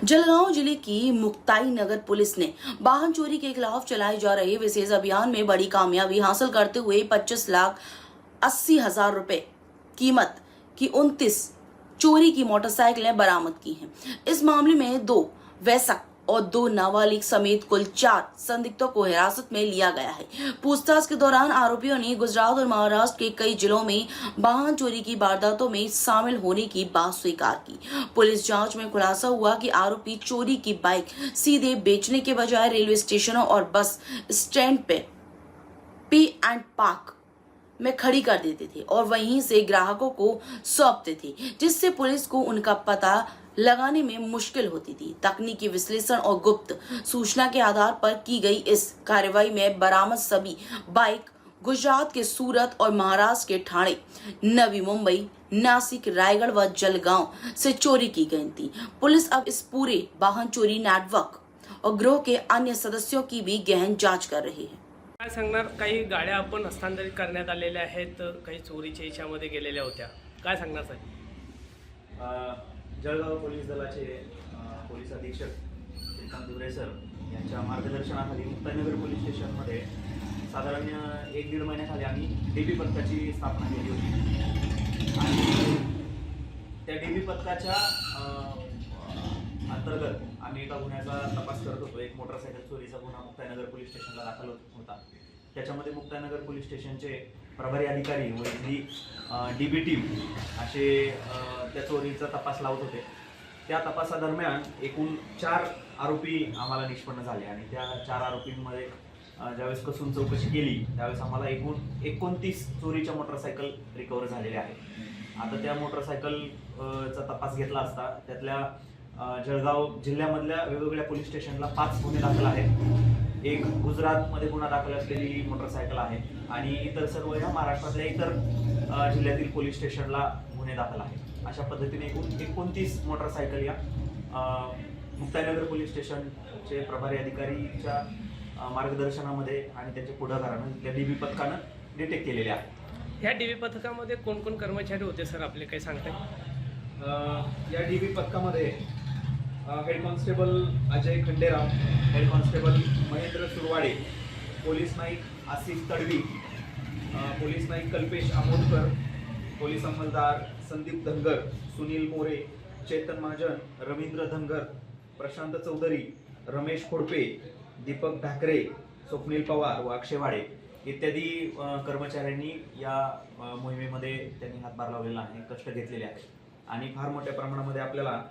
जलगांव जिले की मुक्ताई नगर पुलिस ने वाहन चोरी के खिलाफ चलाए जा रहे विशेष अभियान में बड़ी कामयाबी हासिल करते हुए 25,80,000 रुपए कीमत की 29 चोरी की मोटरसाइकिलें बरामद की हैं। इस मामले में 2 वयस्क और 2 नाबालिग समेत कुल 4 संदिग्धों को हिरासत में लिया गया है। पूछताछ के दौरान आरोपियों ने गुजरात और महाराष्ट्र के कई जिलों में वाहन चोरी की वारदातों में शामिल होने की बात स्वीकार की। पुलिस जांच में खुलासा हुआ कि आरोपी चोरी की बाइक सीधे बेचने के बजाय रेलवे स्टेशनों और बस स्टैंड पे एंड पार्क में खड़ी कर देते थे और वहीं से ग्राहकों को सौंपते थे, जिससे पुलिस को उनका पता लगाने में मुश्किल होती थी। तकनीकी विश्लेषण और गुप्त सूचना के आधार पर की गई इस कार्रवाई में बरामद सभी बाइक गुजरात के सूरत और महाराष्ट्र के ठाणे, नवी मुंबई, नासिक, रायगढ़ व जलगांव से चोरी की गई थी। पुलिस अब इस पूरे वाहन चोरी नेटवर्क और गिरोह के अन्य सदस्यों की भी गहन जांच कर रही है। काय सांगणार? काही गाड्या आपण हस्तांतरित करण्यात आलेल्या आहेत, काही चोरीच्या हिच्यामध्ये गेलेल्या होत्या, काय सांगणार साहेब? जळगाव पोलीस दलाचे पोलीस अधीक्षक श्रीकांत दुबरे सर यांच्या मार्गदर्शनाखाली मुक्ताईनगर पोलीस स्टेशनमध्ये साधारण 1-1.5 महिन्याखाली आम्ही DB पथकाची स्थापना केली होती आणि त्या DB पथकाच्या अंतर्गत आम्ही एका गुन्ह्याचा तपास करत होतो। एक मोटरसायकल चोरीचा गुन्हा मुक्ताईनगर पोलीस स्टेशनला दाखल होता। त्याच्यामध्ये मुक्ताईनगर पोलीस स्टेशनचे प्रभारी अधिकारी व DB टीम असे त्या चोरीचा तपास लावत होते। त्या तपासादरम्यान एकूण 4 आरोपी आम्हाला निष्पन्न झाले आणि त्या 4 आरोपींमध्ये ज्यावेळेस कसून चौकशी केली त्यावेळेस आम्हाला एकूण 29 चोरीच्या मोटरसायकल रिकवर झालेल्या आहेत। आता त्या मोटरसायकलचा तपास घेतला असता त्यातल्या जळगाव जिल्ह्यामधल्या वेगवेगळ्या पोलीस स्टेशनला 5 गुन्हे दाखल आहेत। एक गुजरातमध्ये गुन्हा दाखल असलेली मोटरसायकल आहे आणि इतर सर्व या महाराष्ट्रातल्या इतर जिल्ह्यातील पोलीस स्टेशनला गुन्हे दाखल आहेत। अशा पद्धतीने एकूण 29 मोटरसायकल या मुक्ताईनगर पोलीस स्टेशनचे प्रभारी अधिकारीच्या मार्गदर्शनामध्ये आणि त्यांच्या पुढाकारानं त्या DB पथकानं डिटेक्ट केलेल्या आहेत। ह्या DB पथकामध्ये कोण कोण कर्मचारी होते सर, आपले काही सांगताय? या DB पथकामध्ये head constable Ajay Khanderao, head constable Mahendra Surwade, police नाईक आसिफ तडवी, पोलीस नाईक कल्पेश आमोदकर, पोलीस अंमलदार संदीप धनगर, सुनील मोरे, चेतन महाजन, रवींद्र धनगर, प्रशांत चौधरी, रमेश खोडपे, दीपक ढाकरे, स्वप्नील पवार व अक्षय वाडे इत्यादी कर्मचाऱ्यांनी या मोहिमेमध्ये त्यांनी हातभार लावलेला आहे, कष्ट घेतलेले आहेत आणि फार मोठ्या प्रमाणामध्ये आपल्याला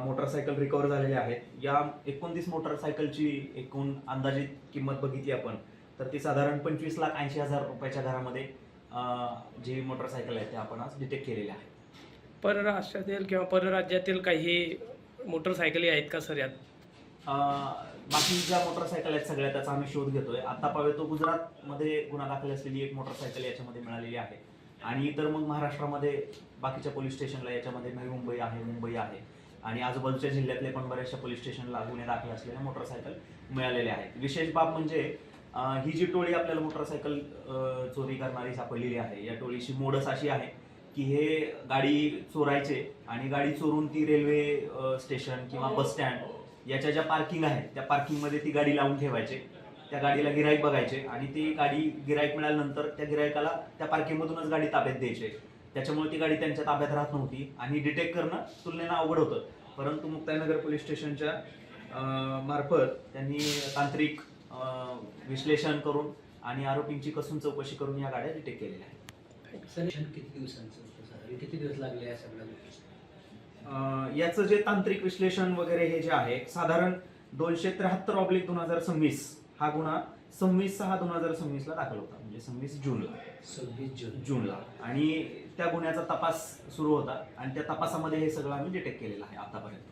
मोटरसायकल रिकवर झालेले आहेत। या 29 मोटरसायकलची एकूण अंदाजित किंमत बघितली आपण तर ती साधारण 25,80,000 रुपयाच्या घरामध्ये जी मोटरसायकल आहे ते आपण आज डिटेक्ट केलेल्या आहेत। परराष्ट्रातील किंवा परराज्यातील काही मोटरसायकली आहेत का सर यात? बाकी ज्या मोटरसायकल आहेत सगळ्या त्याचा आम्ही शोध घेतोय। आता पावे तो गुजरातमध्ये गुन्हा दाखल असलेली एक मोटरसायकल याच्यामध्ये मिळालेली आहे आणि इतर मग महाराष्ट्रामध्ये बाकीच्या पोलीस स्टेशनला याच्यामध्ये नवी मुंबई आहे, मुंबई आहे आणि आजूबाजूच्या जिल्ह्यातले पण बऱ्याचशा पोलीस स्टेशनला गुन्हे दाखल असलेल्या मोटरसायकल मिळालेल्या आहेत। विशेष बाब म्हणजे ही जी टोळी आपल्याला मोटरसायकल चोरी करणारी सापडलेली आहे या टोळीची मोडस अशी आहे की हे गाडी चोरायचे आणि गाडी चोरून ती रेल्वे स्टेशन किंवा बस स्टँड याच्या ज्या पार्किंग आहेत त्या पार्किंगमध्ये ती गाडी लावून ठेवायचे, त्या गाडीला गिराईक बघायचे आणि ती गाडी गिराईक मिळाल्यानंतर त्या गिराईकाला त्या पार्किंगमधूनच गाडी ताब्यात द्यायचे। त्याच्यामुळे ती गाडी त्यांच्या ताब्यात राहत नव्हती आणि डिटेक्ट करणं तुलनेनं अवघड होतं, परंतु मुक्ताईनगर पोलीस स्टेशनच्या मार्फत त्यांनी तांत्रिक विश्लेषण करून आणि आरोपींची कसून चौकशी करून या गाड्या डिटेक्ट केलेल्या आहेत। किती दिवसांचं होतं सर? किती दिवस लागले या सगळ्या? याचं जे तांत्रिक विश्लेषण वगैरे हे जे आहे साधारण 273/2026 हा गुन्हा 26/6/2026 ला दाखल होता, म्हणजे 26 जूनला आणि त्या गुन्ह्याचा तपास सुरू होता आणि त्या तपासामध्ये हे सगळं आम्ही डिटेक्ट केलेलं आहे आतापर्यंत।